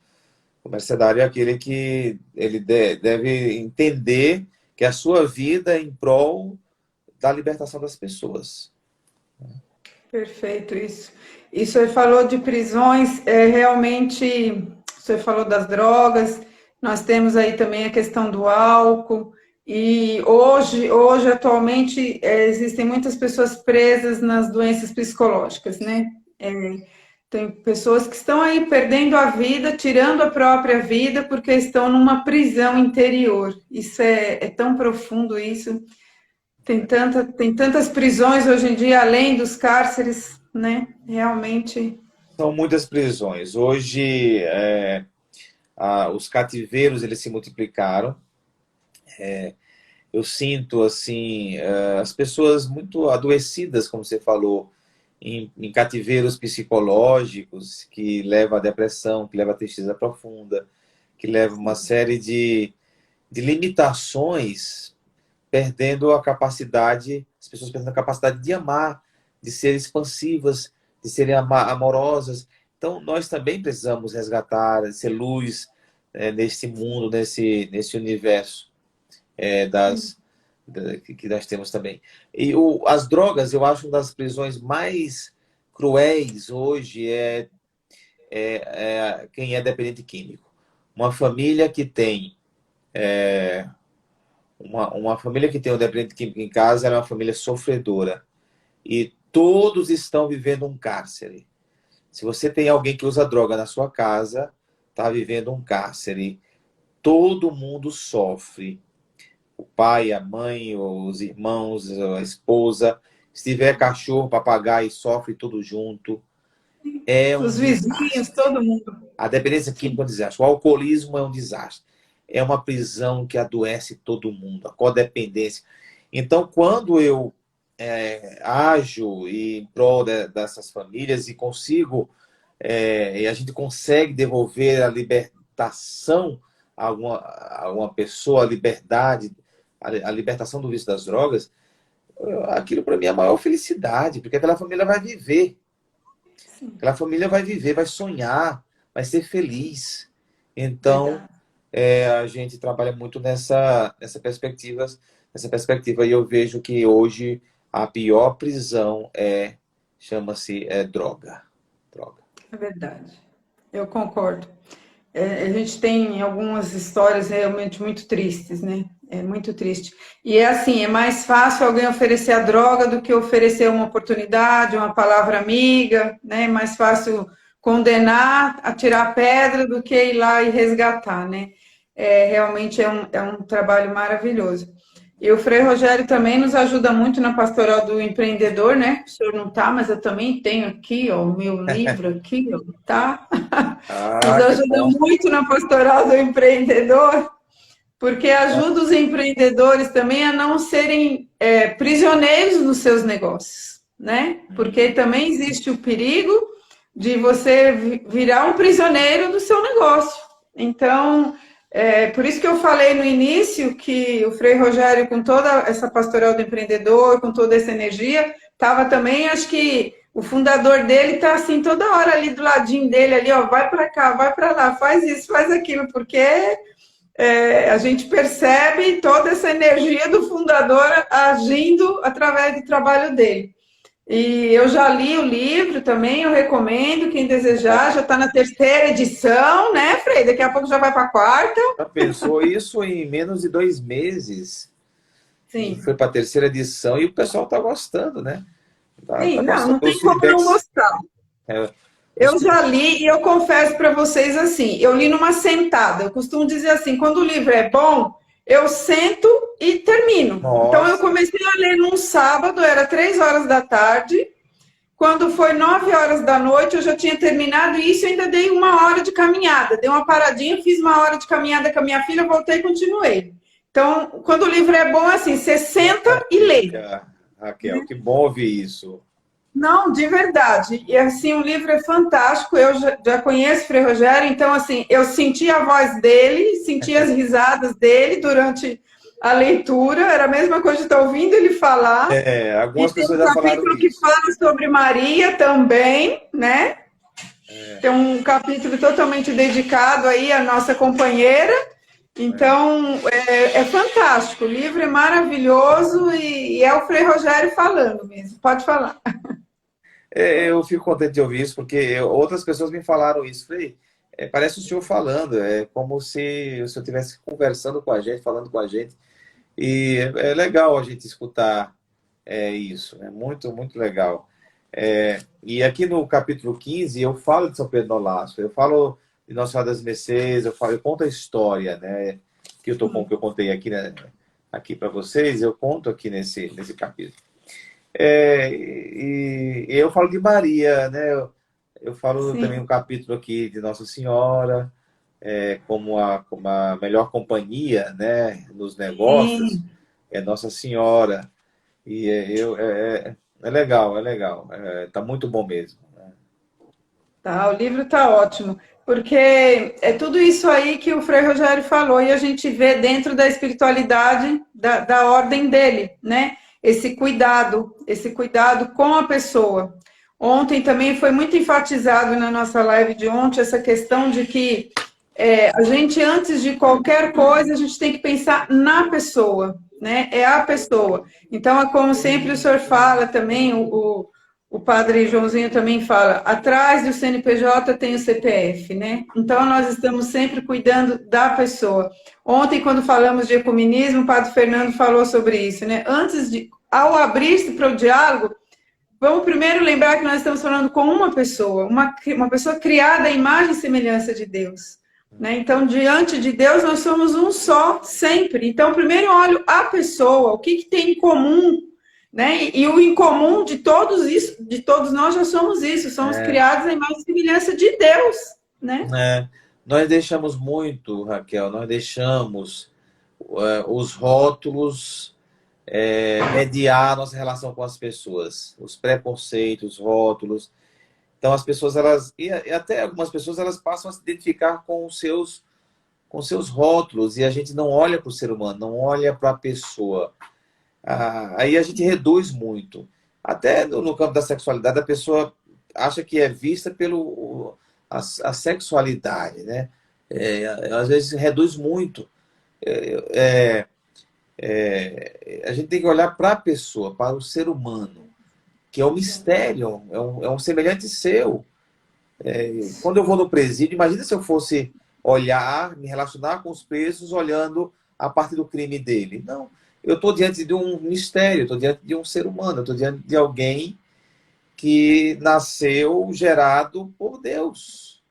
O mercedário é aquele que ele deve entender que a sua vida é em prol da libertação das pessoas. Perfeito, isso. E o senhor falou de prisões, realmente, o senhor falou das drogas, nós temos aí também a questão do álcool, e hoje atualmente, existem muitas pessoas presas nas doenças psicológicas, né? Tem pessoas que estão aí perdendo a vida, tirando a própria vida, porque estão numa prisão interior. Isso é tão profundo, isso. Tem tantas prisões hoje em dia, além dos cárceres, né? Realmente. São muitas prisões. Hoje, os cativeiros eles se multiplicaram. Eu sinto assim as pessoas muito adoecidas, como você falou, em cativeiros psicológicos, que leva à depressão, que leva à tristeza profunda, que leva uma série de limitações, perdendo a capacidade, as pessoas perdendo a capacidade de amar, de serem expansivas, de serem amorosas. Então, nós também precisamos resgatar, ser luz nesse mundo, nesse universo que nós temos também. E as drogas, eu acho, uma das prisões mais cruéis hoje quem é dependente químico. Uma família que tem uma família que tem um dependente químico em casa é uma família sofredora. E todos estão vivendo um cárcere. Se você tem alguém que usa droga na sua casa, está vivendo um cárcere. Todo mundo sofre. O pai, a mãe, os irmãos, a esposa. Se tiver cachorro, papagaio, sofre tudo junto. Os vizinhos, todo mundo. A dependência química é um desastre. O alcoolismo é um desastre. É uma prisão que adoece todo mundo. A codependência. Então, quando eu ajo em prol dessas famílias e consigo, e a gente consegue devolver a libertação a uma pessoa, a liberdade, a libertação do vício das drogas, aquilo para mim é a maior felicidade, porque aquela família vai viver. Sim. Aquela família vai viver, vai sonhar, vai ser feliz. Então, a gente trabalha muito nessa perspectiva, e eu vejo que hoje a pior prisão chama-se droga. É verdade. Eu concordo. A gente tem algumas histórias realmente muito tristes, né? É muito triste. E assim, é mais fácil alguém oferecer a droga do que oferecer uma oportunidade, uma palavra amiga, né? É mais fácil condenar, atirar pedra do que ir lá e resgatar, né? Realmente é um trabalho maravilhoso. E o Frei Rogério também nos ajuda muito na pastoral do empreendedor, né? O senhor não tá, mas eu também tenho aqui, ó, o meu livro aqui, ó, tá? Nos ajuda muito na pastoral do empreendedor, porque ajuda os empreendedores também a não serem prisioneiros dos seus negócios, né? Porque também existe o perigo de você virar um prisioneiro do seu negócio. Então, por isso que eu falei no início que o Frei Rogério, com toda essa pastoral do empreendedor, com toda essa energia, estava também, acho que o fundador dele está assim, toda hora ali do ladinho dele, ali, ó, vai para cá, vai para lá, faz isso, faz aquilo, porque a gente percebe toda essa energia do fundador agindo através do trabalho dele. E eu já li o livro também, eu recomendo, quem desejar, já está na 3ª edição, né, Frei? Daqui a pouco já vai para a 4ª. Já pensou isso em menos de 2 meses? Sim. Foi para a 3ª edição e o pessoal está gostando, né? Sim, não tem como não gostar. Eu já li e eu confesso para vocês assim, eu li numa sentada. Eu costumo dizer assim, quando o livro é bom, eu sento e termino. Nossa. Então, eu comecei a ler num sábado, era 3 horas da tarde. Quando foi 9 horas da noite, eu já tinha terminado e isso eu ainda dei 1 hora de caminhada. Dei uma paradinha, fiz 1 hora de caminhada com a minha filha, voltei e continuei. Então, quando o livro é bom, assim, você senta e lê. Raquel, que bom ouvir isso. Não, de verdade. E assim, o livro é fantástico. Eu já conheço o Frei Rogério, então assim, eu senti a voz dele, senti as risadas dele durante a leitura. Era a mesma coisa de estar ouvindo ele falar. E Algumas tem pessoas um já falaram capítulo que isso. fala sobre Maria também, né? É, Tem um capítulo totalmente dedicado aí à nossa companheira. é. Então, é fantástico. O livro é maravilhoso e é o Frei Rogério falando mesmo. Pode falar. Eu fico contente de ouvir isso, porque outras pessoas me falaram isso. Falei, parece o senhor falando, é como se o senhor estivesse conversando com a gente, falando com a gente. E é legal a gente escutar isso, é muito, muito legal. E aqui no capítulo 15 eu falo de São Pedro Nolasco, eu falo de Nossa Senhora das Mercês, eu conto a história, né, que eu contei aqui, né, aqui para vocês, eu conto aqui nesse capítulo. E eu falo de Maria, né? Eu falo também um Sim, capítulo aqui de Nossa Senhora, como a melhor companhia, né, nos negócios, sim. é Nossa Senhora. E é legal, é legal. Tá muito bom mesmo. Tá, o livro tá ótimo, porque é tudo isso aí que o Frei Rogério falou e a gente vê dentro da espiritualidade da ordem dele, né? Esse cuidado com a pessoa. Ontem também foi muito enfatizado na nossa live de ontem essa questão de que a gente, antes de qualquer coisa, a gente tem que pensar na pessoa, né? É a pessoa. Então, é como sempre o senhor fala também, o padre Joãozinho também fala, atrás do CNPJ tem o CPF, né? Então, nós estamos sempre cuidando da pessoa. Ontem, quando falamos de ecumenismo, o padre Fernando falou sobre isso, né? Ao abrir-se para o diálogo, vamos primeiro lembrar que nós estamos falando com uma pessoa criada à imagem e semelhança de Deus. Né? Então, diante de Deus, nós somos um só, sempre. Então, primeiro olho a pessoa, o que tem em comum, né? E o em comum de todos nós já somos isso, somos É, criados à imagem e semelhança de Deus, né? nós deixamos muito, Raquel, nós deixamos os rótulos mediar a nossa relação com as pessoas, os preconceitos, os rótulos. Então as pessoas e até algumas pessoas elas passam a se identificar com seus rótulos e a gente não olha para o ser humano, não olha para a pessoa. Aí a gente reduz muito. Até no campo da sexualidade a pessoa acha que é vista a sexualidade, né? Às vezes reduz muito. É, a gente tem que olhar para a pessoa, para o ser humano, que é um mistério, é um semelhante seu. Quando eu vou no presídio, imagina se eu fosse olhar, me relacionar com os presos olhando a parte do crime dele. Não, eu estou diante de um mistério, estou diante de um ser humano, estou diante de alguém que nasceu gerado por Deus,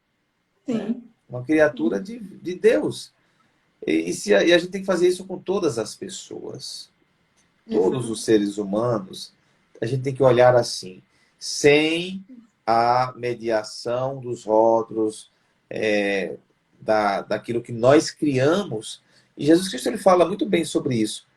né? Sim, Uma criatura de Deus. E a gente tem que fazer isso com todas as pessoas, todos exato. os seres humanos, a gente tem que olhar assim, sem a mediação dos rótulos, daquilo que nós criamos. E Jesus Cristo ele fala muito bem sobre isso.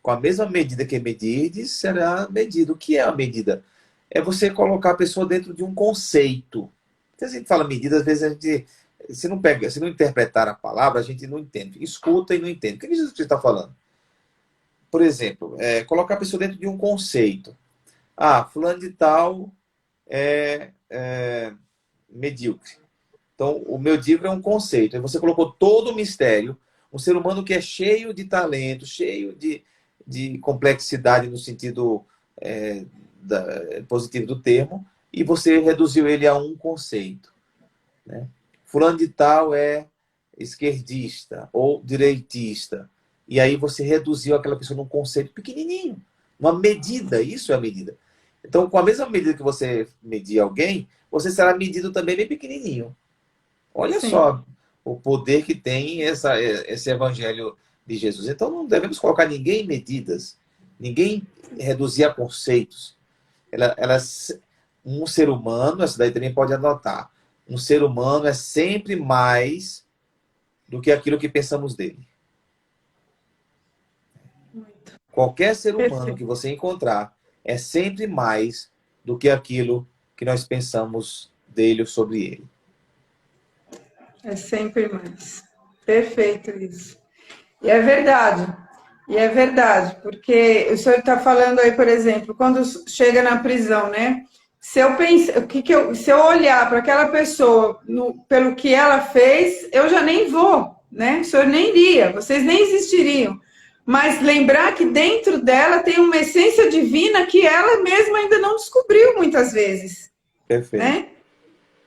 Com a mesma medida que medirdes, será medido. O que é a medida? É você colocar a pessoa dentro de um conceito. Se a gente fala medida, às vezes a gente, se não interpretar a palavra, a gente não entende. Escuta e não entende. O que Jesus Cristo está falando? Por exemplo, colocar a pessoa dentro de um conceito. Fulano de tal é medíocre. Então, o medíocre é um conceito. Aí você colocou todo o mistério, um ser humano que é cheio de talento, cheio de complexidade no sentido positivo do termo, e você reduziu ele a um conceito, né? Fulano de tal é esquerdista ou direitista. E aí você reduziu aquela pessoa num conceito pequenininho, uma medida, isso é a medida. Então, com a mesma medida que você medir alguém, você será medido também bem pequenininho. Olha Sim, só o poder que tem esse evangelho de Jesus. Então, não devemos colocar ninguém em medidas, ninguém reduzir a conceitos. Um ser humano, essa daí também pode anotar, um ser humano é sempre mais do que aquilo que pensamos dele. Qualquer ser humano Perfeito. que você encontrar é sempre mais do que aquilo que nós pensamos dele ou sobre ele. É sempre mais. Perfeito isso. E é verdade. E é verdade, porque o senhor está falando aí, por exemplo, quando chega na prisão, né? Se eu pensar, se eu olhar para aquela pessoa pelo que ela fez, eu já nem vou, né? O senhor nem iria, vocês nem existiriam. Mas lembrar que dentro dela tem uma essência divina que ela mesma ainda não descobriu muitas vezes, Perfeito, né?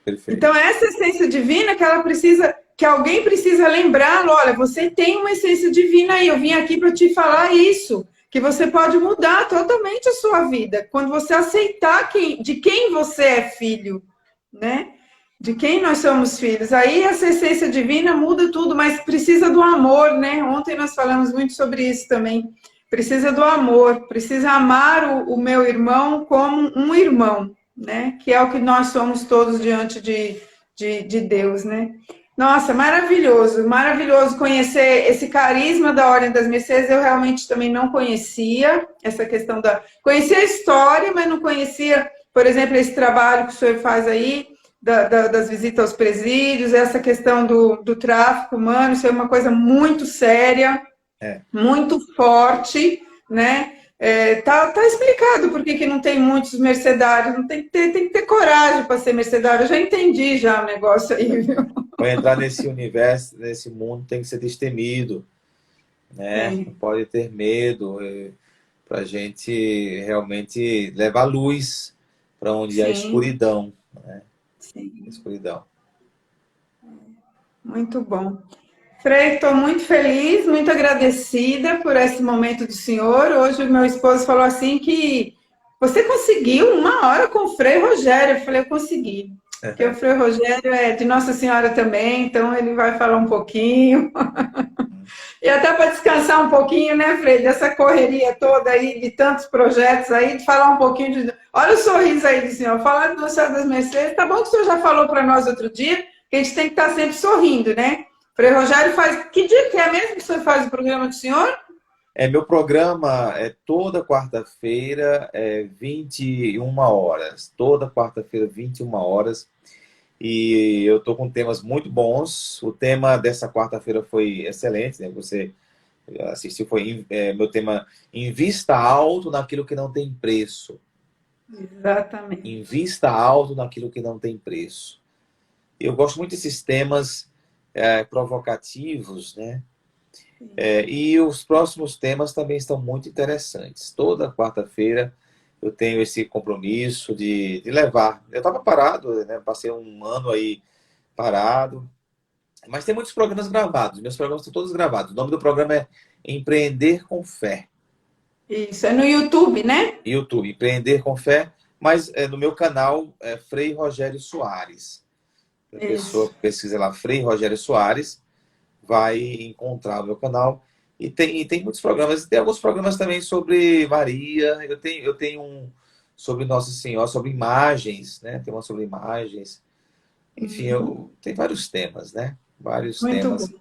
perfeito. Então, essa essência divina que ela precisa, que alguém precisa lembrá-lo, olha, você tem uma essência divina aí, eu vim aqui para te falar isso, que você pode mudar totalmente a sua vida, quando você aceitar de quem você é filho, né? De quem nós somos filhos. Aí essa essência divina muda tudo, mas precisa do amor, né? Ontem nós falamos muito sobre isso também. Precisa do amor, precisa amar o meu irmão como um irmão, né? Que é o que nós somos todos diante de Deus, né? Nossa, maravilhoso, maravilhoso conhecer esse carisma da Ordem das Mercês. Eu realmente também não conhecia essa questão da. Conhecia a história, mas não conhecia, por exemplo, esse trabalho que o senhor faz aí, das visitas aos presídios, essa questão do tráfico humano. Isso é uma coisa muito séria, É. muito forte, né? Tá explicado por que não tem muitos mercedários, não tem que ter coragem para ser mercedário. Eu já entendi já o negócio aí, viu? Para entrar nesse universo, nesse mundo, tem que ser destemido, né? Não Sim, pode ter medo, para a gente realmente levar luz para onde há sim, escuridão, né? sim, Escuridão. muito bom. Frei, estou muito feliz, muito agradecida por esse momento do senhor. Hoje o meu esposo falou assim que você conseguiu 1 hora com o Frei Rogério. Eu falei, eu consegui. Porque o Frei Rogério é de Nossa Senhora também, então ele vai falar um pouquinho. E até para descansar um pouquinho, né, Frei, dessa correria toda aí, de tantos projetos aí, de falar um pouquinho de. Olha o sorriso aí do senhor, falar do Nossa Senhora das Mercês. Tá bom que o senhor já falou para nós outro dia, que a gente tem que estar sempre sorrindo, né? Frei Rogério faz. Que dia que é mesmo que o senhor faz o programa do senhor? Meu programa é toda quarta-feira, 21 horas. Toda quarta-feira, 21 horas. E eu estou com temas muito bons. O tema dessa quarta-feira foi excelente, né? Você assistiu, foi meu tema Invista alto naquilo que não tem preço. Exatamente. Invista alto naquilo que não tem preço. Eu gosto muito desses temas provocativos, né? E os próximos temas também estão muito interessantes. Toda quarta-feira eu tenho esse compromisso de levar. Eu estava parado, né? Passei um ano aí parado, mas tem muitos programas gravados. Meus programas estão todos gravados. O nome do programa é Empreender com Fé. Isso, é no YouTube, né? YouTube, Empreender com Fé, mas no meu canal é Frei Rogério Soares. A pessoa Isso. pesquisa lá Frei Rogério Soares, vai encontrar o meu canal. E tem muitos programas. Tem alguns programas também sobre Maria. Eu tenho um sobre Nossa Senhora, sobre imagens, né? Tem uma sobre imagens. Enfim, tem vários temas, né? Vários Muito bom. temas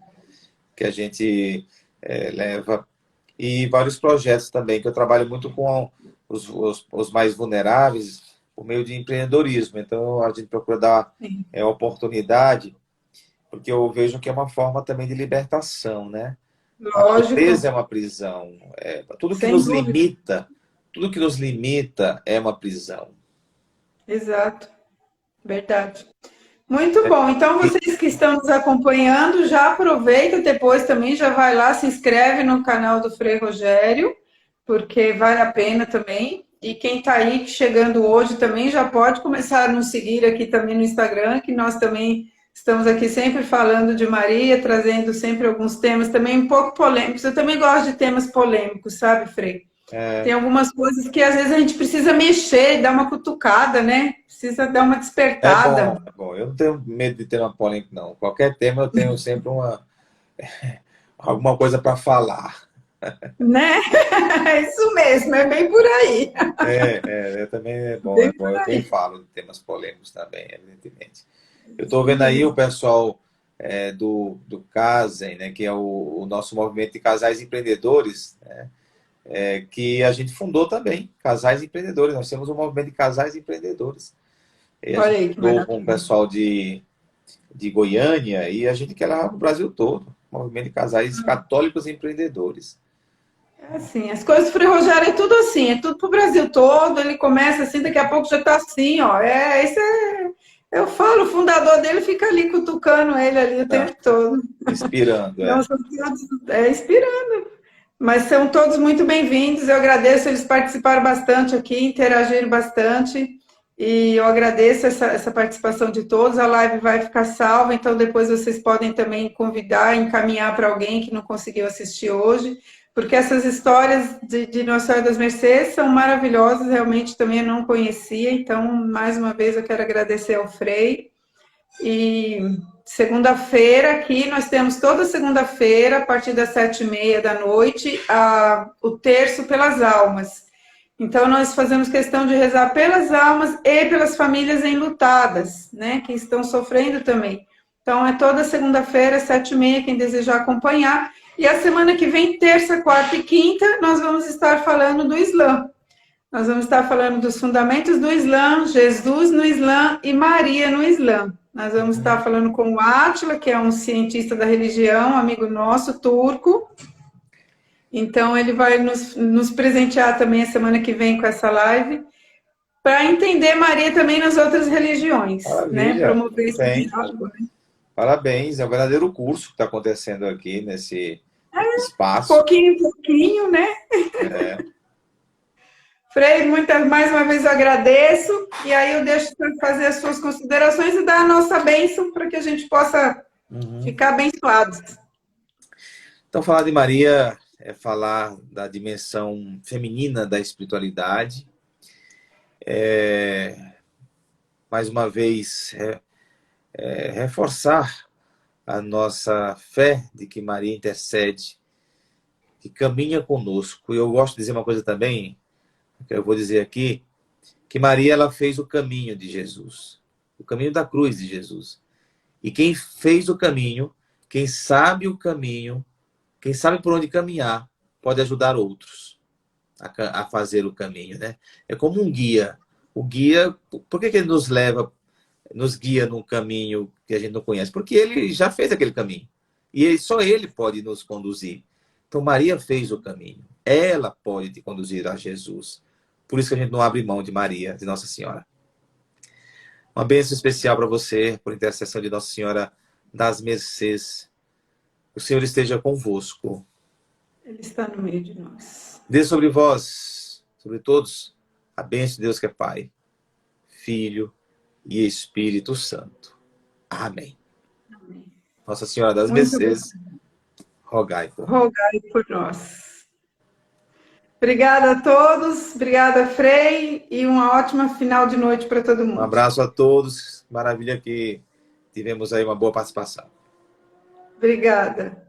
que a gente leva. E vários projetos também, que eu trabalho muito com os mais vulneráveis por meio de empreendedorismo. Então, a gente procura dar Sim. oportunidade, porque eu vejo que é uma forma também de libertação, né? A Lógico, pobreza é uma prisão. Tudo que sem nos dúvida. limita, tudo que nos limita é uma prisão. Exato, verdade. Muito É, bom. Então, e- vocês que estão nos acompanhando, já aproveita depois também, já vai lá, se inscreve no canal do Frei Rogério, porque vale a pena também. E quem está aí chegando hoje também já pode começar a nos seguir aqui também no Instagram, que nós também estamos aqui sempre falando de Maria, trazendo sempre alguns temas também um pouco polêmicos. Eu também gosto de temas polêmicos, sabe, Frei? Tem algumas coisas que às vezes a gente precisa mexer, dar uma cutucada, né? Precisa dar uma é bom, despertada. é bom. Eu não tenho medo de ter uma polêmica, não. Qualquer tema eu tenho sempre alguma coisa para falar. Né? É isso mesmo, é bem por aí. Também é bom, é Bem bom. por Eu também aí. falo de temas polêmicos também, evidentemente. Eu estou vendo aí o pessoal do Casem, né, que é o nosso movimento de casais empreendedores, né? que a gente fundou também, Casais Empreendedores. Nós temos um movimento de casais empreendedores. E a Olha gente aí que fundou com o maravilha. pessoal de Goiânia e a gente quer levar para o Brasil todo. Movimento de casais católicos empreendedores. É assim, as coisas do Frei Rogério é tudo assim, é tudo pro Brasil todo. Ele começa assim, daqui a pouco já tá assim, ó. Eu falo, o fundador dele fica ali cutucando ele ali o Não, tempo todo. inspirando, Não, são todos, inspirando. Mas são todos muito bem-vindos. Eu agradeço, eles participaram bastante aqui, interagiram bastante. E eu agradeço essa participação de todos. A live vai ficar salva, então depois vocês podem também convidar, encaminhar para alguém que não conseguiu assistir hoje, porque essas histórias de Nossa Senhora das Mercês são maravilhosas, realmente também eu não conhecia. Então, mais uma vez, eu quero agradecer ao Frei. E segunda-feira aqui, nós temos toda segunda-feira, a partir das 7h30 da noite, o terço pelas almas. Então, nós fazemos questão de rezar pelas almas e pelas famílias enlutadas, né, que estão sofrendo também. Então, é toda segunda-feira, 7h30, quem desejar acompanhar. E a semana que vem, terça, quarta e quinta, nós vamos estar falando do Islã. Nós vamos estar falando dos fundamentos do Islã, Jesus no Islã e Maria no Islã. Nós vamos estar falando com o Átila, que é um cientista da religião, amigo nosso, turco. Então, ele vai nos presentear também a semana que vem com essa live, para entender Maria também nas outras religiões, né? Maravilha, Promover muito esse bem. diálogo. Parabéns, é um verdadeiro curso que está acontecendo aqui nesse espaço. Pouquinho em pouquinho, né? É, Frei, mais uma vez eu agradeço, e aí eu deixo para fazer as suas considerações e dar a nossa bênção para que a gente possa ficar abençoados. Então, falar de Maria é falar da dimensão feminina da espiritualidade. Mais uma vez, reforçar a nossa fé de que Maria intercede, que caminha conosco. E eu gosto de dizer uma coisa também, que eu vou dizer aqui, que Maria ela fez o caminho de Jesus, o caminho da cruz de Jesus. E quem fez o caminho, quem sabe o caminho, quem sabe por onde caminhar, pode ajudar outros a fazer o caminho, né? É como um guia. O guia, por que ele nos guia num caminho que a gente não conhece? Porque ele já fez aquele caminho. E só ele pode nos conduzir. Então, Maria fez o caminho. Ela pode te conduzir a Jesus. Por isso que a gente não abre mão de Maria, de Nossa Senhora. Uma bênção especial para você, por intercessão de Nossa Senhora das Mercês. O Senhor esteja convosco. Ele está no meio de nós. Dê sobre vós, sobre todos, a bênção de Deus que é Pai, Filho e Espírito Santo. Amém. Amém. Nossa Senhora das Muito Mercês, rogai por nós. rogai por nós. Obrigada a todos, obrigada, Frei, e uma ótima final de noite para todo Um mundo. abraço a todos. Maravilha que tivemos aí uma boa participação. Obrigada.